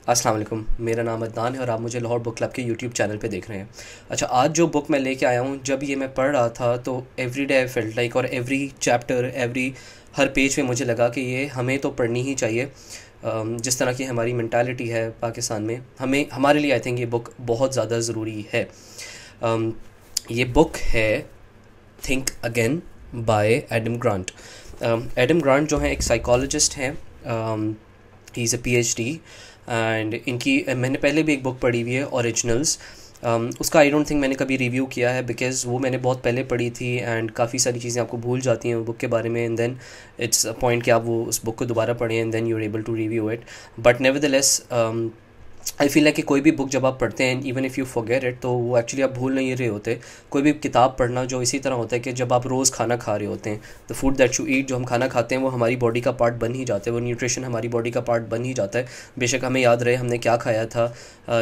अस्सलाम वालेकुम। मेरा नाम अदनान है और आप मुझे लाहौर बुक क्लब के यूट्यूब चैनल पे देख रहे हैं। अच्छा, आज जो बुक मैं लेके आया हूँ, जब ये मैं पढ़ रहा था तो every day I felt like, और एवरी चैप्टर, हर पेज पे मुझे लगा कि ये हमें तो पढ़नी ही चाहिए। जिस तरह की हमारी मेंटालिटी है पाकिस्तान में, हमारे लिए आई थिंक ये बुक बहुत ज़्यादा ज़रूरी है। अम, ये बुक है think again bye Adam grant. Adam grant जो है एक साइकोलॉजिस्ट हैं। He is a PhD and इनकी मैंने पहले भी एक बुक पढ़ी हुई है, ओरिजिनल्स। उसका आई डोंट थिंक मैंने कभी रिव्यू किया है, बिकॉज़ वो मैंने बहुत पहले पढ़ी थी एंड काफ़ी सारी चीज़ें आपको भूल जाती हैं वो बुक के बारे में, and then it's a point कि आप वो उस बुक को दोबारा पढ़ें and then you are able to review it. But nevertheless I feel like कि कोई भी बुक जब आप पढ़ते हैं, even if you forget it, तो वो एक्चुअली आप भूल नहीं रहे होते। कोई भी किताब पढ़ना जो इसी तरह होता है कि जब आप रोज़ खाना खा रहे होते हैं, the food that you eat, जो हम खाना खाते हैं वो हमारी बॉडी का पार्ट बन ही जाता है, वो न्यूट्रिशन हमारी बॉडी का पार्ट बन ही जाता है। बेशक हमें याद रहे हमने क्या खाया था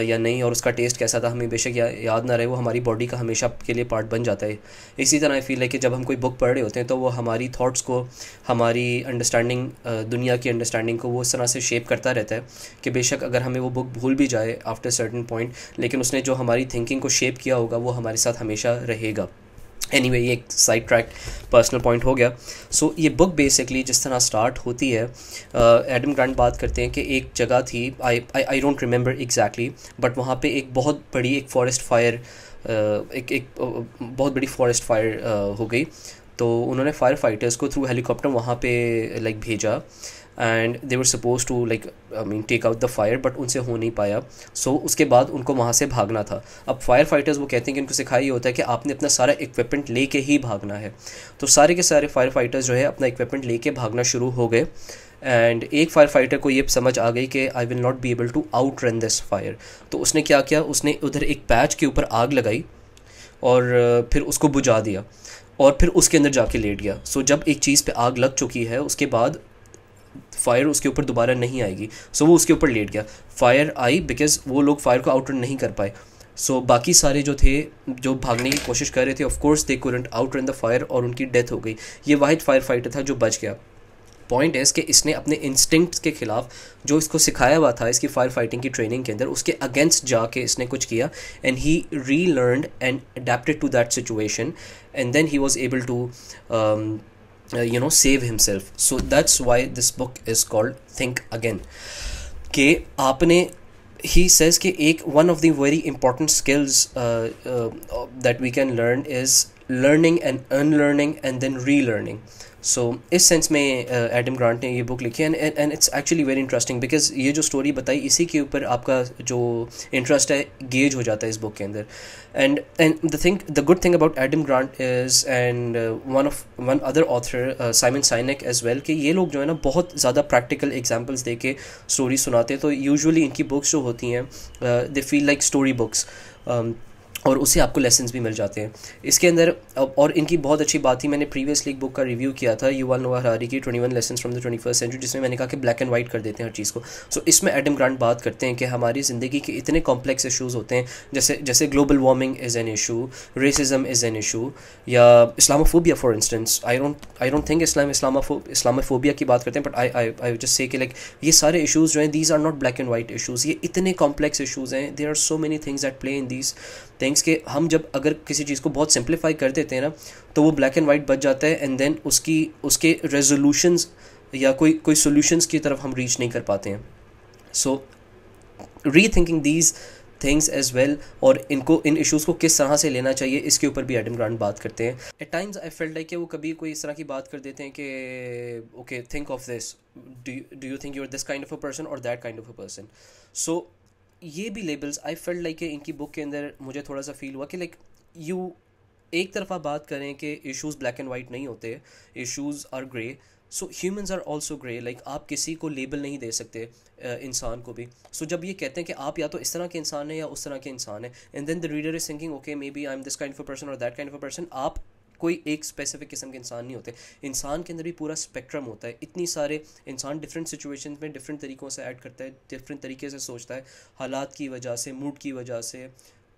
या नहीं, और उसका टेस्ट कैसा था, हमें बेशक याद ना रहे, वो हमारी बॉडी का हमेशा के लिए पार्ट बन जाता है। इसी तरह आई फील लाइक कि जब हम कोई बुक पढ़ रहे होते हैं तो वो हमारी थॉट्स को, हमारी अंडरस्टैंडिंग, दुनिया की अंडरस्टैंडिंग को वो इस तरह से शेप करता रहता है कि बेशक अगर हमें वो बुक भूल भी जाए आफ्टर सर्टेन पॉइंट, लेकिन उसने जो हमारी थिंकिंग को शेप किया होगा वो हमारे साथ हमेशा रहेगा। एनीवे, ये एक साइड ट्रैक पर्सनल पॉइंट हो गया। सो ये बुक बेसिकली जिस तरह स्टार्ट होती है, एडम ग्रांट बात करते हैं कि एक जगह थी, I don't remember exactly, but वहाँ पे एक बहुत बड़ी एक फॉरेस्ट फायर, बहुत बड़ी फॉरेस्ट फायर हो गई। तो उन्होंने फायर फाइटर्स को थ्रू हेलीकॉप्टर वहाँ पे लाइक भेजा, and they were suppose to like I mean take out the fire, but उनसे हो नहीं पाया। सो उसके बाद उनको वहाँ से भागना था। अब फायर फाइटर्स वो कहते हैं कि उनको सिखाया ही होता है कि आपने अपना सारा इक्विपमेंट लेके ही भागना है। तो सारे के सारे फायर फाइटर्स जो है अपना इक्विपमेंट लेके भागना शुरू हो गए, एंड एक फायर फाइटर को ये समझ आ गई कि I will not be able to outrun this fire. तो उसने क्या किया, उसने उधर एक पैच के ऊपर आग लगाई और फिर उसको बुझा दिया और फिर उसके अंदर जाके लेट गया। सो जब एक चीज़ पे आग लग चुकी है उसके बाद फायर उसके ऊपर दोबारा नहीं आएगी। सो वो उसके ऊपर लेट गया। फायर आई बिकॉज वो लोग फायर को आउट रन नहीं कर पाए। सो बाकी सारे जो थे, जो भागने की कोशिश कर रहे थे, of course they couldn't out run the fire और उनकी डेथ हो गई। ये वाहिद फायर फाइटर था जो बच गया। पॉइंट है कि इसने अपने इंस्टिंक्ट्स के खिलाफ, जो इसको सिखाया हुआ था इसकी फायर फाइटिंग की ट्रेनिंग के अंदर, उसके अगेंस्ट जाके इसने कुछ किया, and he relearned and adapted to that situation, and then he was able to save himself. So that's why this book is called Think Again. कि आपने, he says कि एक one of the very important skills that we can learn is learning and unlearning and then relearning. सो इस sense में Adam grant ने ये book लिखी है, and it's actually very interesting because ये जो स्टोरी बताई इसी के ऊपर आपका जो इंटरेस्ट है गेज हो जाता है इस बुक के अंदर। And the good thing about Adam Grant is, and one other author Simon Sinek as well, कि ये लोग जो है ना बहुत ज़्यादा प्रैक्टिकल एग्जाम्पल्स दे के स्टोरी सुनाते हैं। तो यूजुअली इनकी बुक्स जो होती हैं they feel like story books, और उससे आपको लेसन्स भी मिल जाते हैं इसके अंदर। और इनकी बहुत अच्छी बात थी, मैंने प्रीवियसली एक बुक का रिव्यू किया था, युval नोआ हरारी की 21 lessons from the 21st century, जिसमें मैंने कहा कि ब्लैक एंड वाइट कर देते हैं हर चीज़ को। सो इसमें एडम ग्रांट बात करते हैं कि हमारी ज़िंदगी के इतने कॉम्प्लेक्स इशूज़ होते हैं, जैसे global warming is an issue, racism is an issue, या Islamophobia for instance. I don't think Islamophobia की बात करते हैं, बट आई जस्ट से कि लाइक ये सारे इशूज़ जो हैं, these are not black and white issues, ये इतने कॉम्प्लेक्स इशूज़ हैं। There are so many things that play in these things के हम जब अगर किसी चीज़ को बहुत सिंप्लीफाई कर देते हैं ना, तो वो ब्लैक एंड वाइट बच जाता है, एंड देन उसके रेजोल्यूशंस या कोई सॉल्यूशंस की तरफ हम रीच नहीं कर पाते हैं। So rethinking these things as well, और इन इश्यूज़ को किस तरह से लेना चाहिए, इसके ऊपर भी एडम ग्रांट बात करते हैं। At times I felt like कि वो कभी कोई इस तरह की बात कर देते हैं कि okay, think of this, do you think you are this kind of a person और that kind of a person. So ये भी लेबल्स आई फेल्ट लाइक कि इनकी बुक के अंदर मुझे थोड़ा सा फील हुआ कि लाइक यू एक तरफा बात करें कि इश्यूज़ ब्लैक एंड वाइट नहीं होते, issues are grey. So humans are also grey, like आप किसी को लेबल नहीं दे सकते इंसान को भी। सो जब ये कहते हैं कि आप या तो इस तरह के इंसान हैं या उस तरह के इंसान हैं, and then the reader is thinking okay maybe I am this kind of a person और that kind of a person, आप कोई एक स्पेसिफिक किस्म के इंसान नहीं होते। इंसान के अंदर भी पूरा स्पेक्ट्रम होता है, इतनी सारे इंसान डिफरेंट सिचुएशंस में डिफरेंट तरीक़ों से ऐड करता है, डिफरेंट तरीके से सोचता है, हालात की वजह से, मूड की वजह से,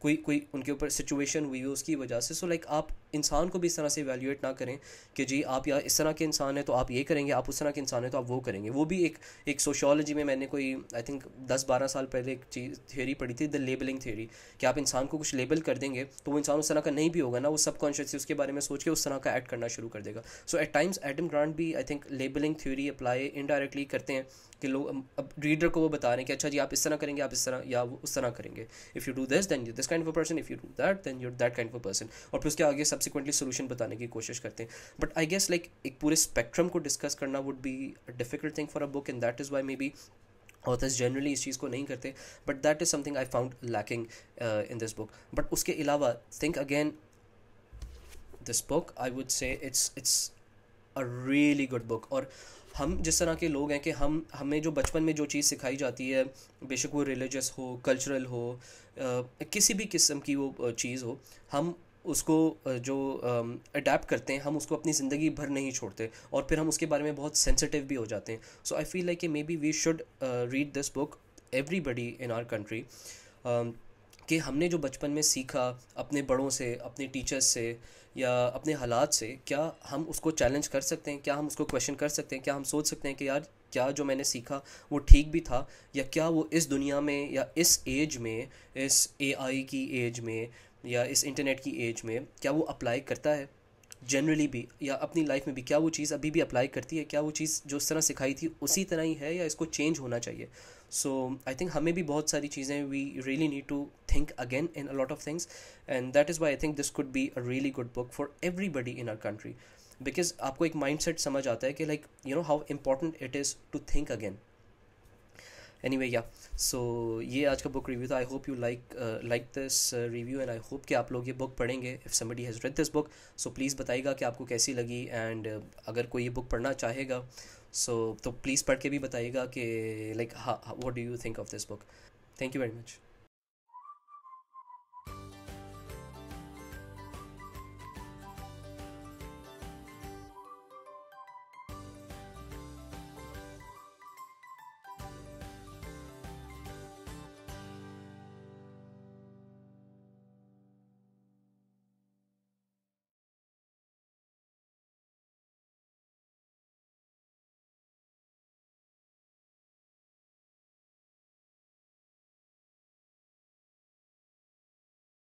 कोई उनके ऊपर सिचुएशन हुई है उसकी वजह से। सो लाइक आप इंसान को भी इस तरह से इवैल्यूएट ना करें कि जी आप या इस तरह के इंसान हैं तो आप ये करेंगे, आप उस तरह के इंसान हैं तो आप वो करेंगे। वो भी एक सोशियोलॉजी में मैंने कोई आई थिंक 10-12 साल पहले एक चीज़ थियोरी पढ़ी थी, द लेबलिंग थियोरी, कि आप इंसान को कुछ लेबल कर देंगे तो वो इंसान उस तरह का नहीं भी होगा ना, वो सबकॉन्शियसली उसके बारे में सोच के उस तरह का एक्ट करना शुरू कर देगा। सो एट टाइम्स एडम ग्रांट भी I think labelling theory apply indirectly करते हैं कि लोग अब रीडर को वो बता रहे हैं कि अच्छा जी आप इस तरह करेंगे, आप इस तरह या वो उस तरह करेंगे, if you do this then you this kind of a person, if you do that then your that kind of a person, और फिर उसके आगे सब्सिक्वेंटली सोल्यूशन बताने की कोशिश करते हैं। बट आई गेस लाइक एक पूरे स्पेक्ट्रम को डिस्कस करना would be a difficult thing for a book, and that is Y may be authors generally इस चीज़ को नहीं करते, but that is something I found lacking in this book. But उसके अलावा think again, this book I would say it's a really good book. और हम जिस तरह के लोग हैं कि हमें जो बचपन में जो चीज़ सिखाई जाती है, बेशक वो रिलीजियस हो, कल्चरल हो, किसी भी किस्म की वो चीज़ हो, हम उसको जो अडेप्ट करते हैं, हम उसको अपनी ज़िंदगी भर नहीं छोड़ते और फिर हम उसके बारे में बहुत सेंसिटिव भी हो जाते हैं। So I feel like maybe we should read this book, everybody in our country, कि हमने जो बचपन में सीखा अपने बड़ों से, अपने टीचर्स से या अपने हालात से, क्या हम उसको चैलेंज कर सकते हैं, क्या हम उसको क्वेश्चन कर सकते हैं, क्या हम सोच सकते हैं कि यार क्या जो मैंने सीखा वो ठीक भी था, या क्या वो इस दुनिया में या इस एज में, इस एआई की एज में या इस इंटरनेट की एज में क्या वो अप्लाई करता है जनरली भी, या अपनी लाइफ में भी क्या वो चीज़ अभी भी अप्लाई करती है, क्या वो चीज़ जो उस तरह सिखाई थी उसी तरह ही है या इसको चेंज होना चाहिए। सो आई थिंक हमें भी बहुत सारी चीज़ें we really need to think again in a lot of things, and that is why I think this could be a really good book for everybody in our country, because आपको एक mindset समझ आता है कि like you know how important it is to think again. Anyway yeah, so ये आज का book review था। I hope you like this review, and I hope कि आप लोग ये बुक पढ़ेंगे। If somebody has read this book so please बताइएगा कि आपको कैसी लगी, एंड अगर कोई ये बुक पढ़ना चाहेगा तो प्लीज़ पढ़ के भी बताइएगा कि like what do you think of this book. Thank you very much.